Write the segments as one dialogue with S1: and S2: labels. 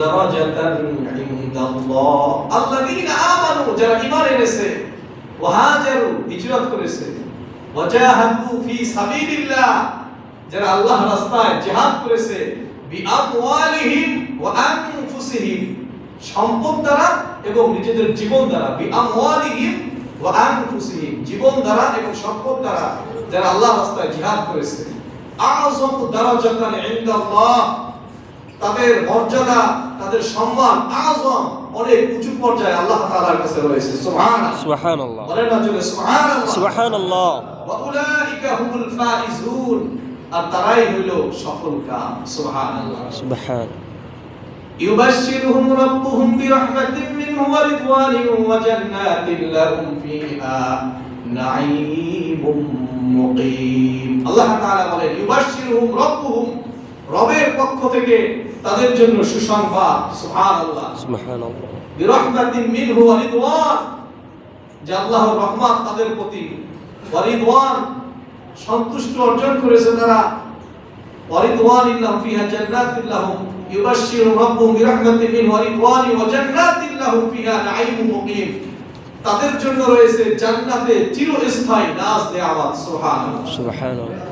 S1: দারাজাতান ইনদাল্লাহ আল্লাযীনা আমানু, যারা ঈমান এনেছে, ওয়া হাজারু, হিজরত করেছে, ওয়া জাহাদু ফি সাবিলিল্লাহ, যারা আল্লাহর রাস্তায় জিহাদ করেছে, বিআমওয়ালিহিম ওয়া আনফুসিহিম, সম্পদ দ্বারা এবং নিজেদের জীবন দ্বারা, বিআমওয়ালিহিম ওয়া আনফুসিহিম, জীবন দ্বারা এবং সম্পদ দ্বারা যারা আল্লাহর রাস্তায় জিহাদ করেছে, আযমু দারাজাতান ইনদাল্লাহ, তাদের মর্যাদা, তাদের সম্মান আযম, অনেক উঁচু পর্যায়ে আল্লাহ তাআলার কাছে রয়েছে। সুবহানাল্লাহ,
S2: সুবহানাল্লাহ,
S1: বলেন না জোরে সুবহানাল্লাহ,
S2: সুবহানাল্লাহ।
S1: ওয়া উলাইকা হুমুল ফাইজুন, আর তারাই হলো সফলকাম। সুবহানাল্লাহ,
S2: সুবহান।
S1: ইউবাশশিরুহুম রাব্বুহুম বিরাহমাতিন মিনহু ওয়া রিদওয়ানিন ওয়া জান্নাতিন লাহুম ফিহা নাঈমুম মুকিম। আল্লাহ তাআলা বলেন ইউবাশশিরুহুম রাব্বুহুম, রবের পক্ষ থেকে তাদের জন্য সুসংবাদ। সুবহানাল্লাহ,
S2: সুবহানাল্লাহ।
S1: বিরাহমাতিন মিনহু ওয়া রিদওয়ান, যে আল্লাহর রহমত তাদের প্রতি, ওয়া রিদওয়ান, সন্তুষ্ট অর্জন করেছে তারা, ওয়া রিদওয়ানিন লাহুম ফিহা জান্নাতিন লাহুম, ইউবাশশিরু রাব্বুহুম বিরাহমাতিন মিনহু ওয়া রিদওয়ানিন ওয়া জান্নাতিন লাহুম ফিহা নাঈমুম মুকিম, তাদের জন্য রয়েছে জান্নাতে চিরস্থায়ী নাজ নেয়ামত। সুবহানাল্লাহ,
S2: সুবহানাল্লাহ।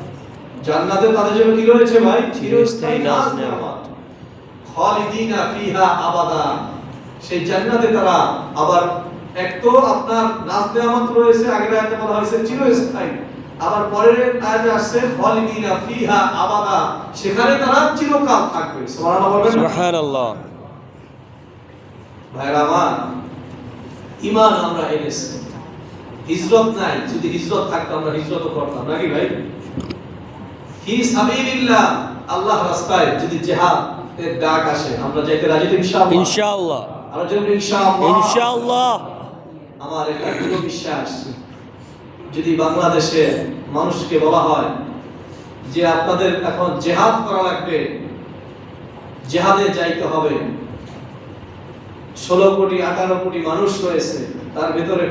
S1: জান্নাতে তাদের জন্য কি রয়েছে ভাই?
S2: চিরস্থায়ী নাজ নেয়ামত।
S1: খালিদিনা ফিহা আবাদা, সেই জান্নাতে তারা আবার, এক তো আপনার নাজ নেয়ামত রয়েছে, আগের আয়াতে বলা হয়েছে চিরস্থায়ী, আবার পরের আয়াতে আসছে খালিদিনা ফিহা আবাদা, সেখানে তারা চিরকাল থাকবে। সুবহানাল্লাহ বলবেন না?
S2: সুবহানাল্লাহ।
S1: ভাইরা আমার, ঈমান আমরা এনেছি, হিজরত নাই, যদি হিজরত থাকতো আমরা হিজরত করতাম নাকি ভাই? ফি সাবিলিল্লাহ, আল্লাহর রাস্তায় যদি জিহাদের ডাক আসে আমরা যাইতে রাজি তো ইনশাআল্লাহ।
S2: ইনশাআল্লাহ,
S1: আর জন্য ইনশাআল্লাহ,
S2: ইনশাআল্লাহ।
S1: আমার একটা দৃঢ় বিশ্বাস, যদি বাংলাদেশে মানুষকে বলা হয় যে আপনাদের এখন জিহাদ করা লাগবে, জিহাদে যাইতে হবে, 16 কোটি 18 কোটি মানুষ রয়েছে, তার ভিতরে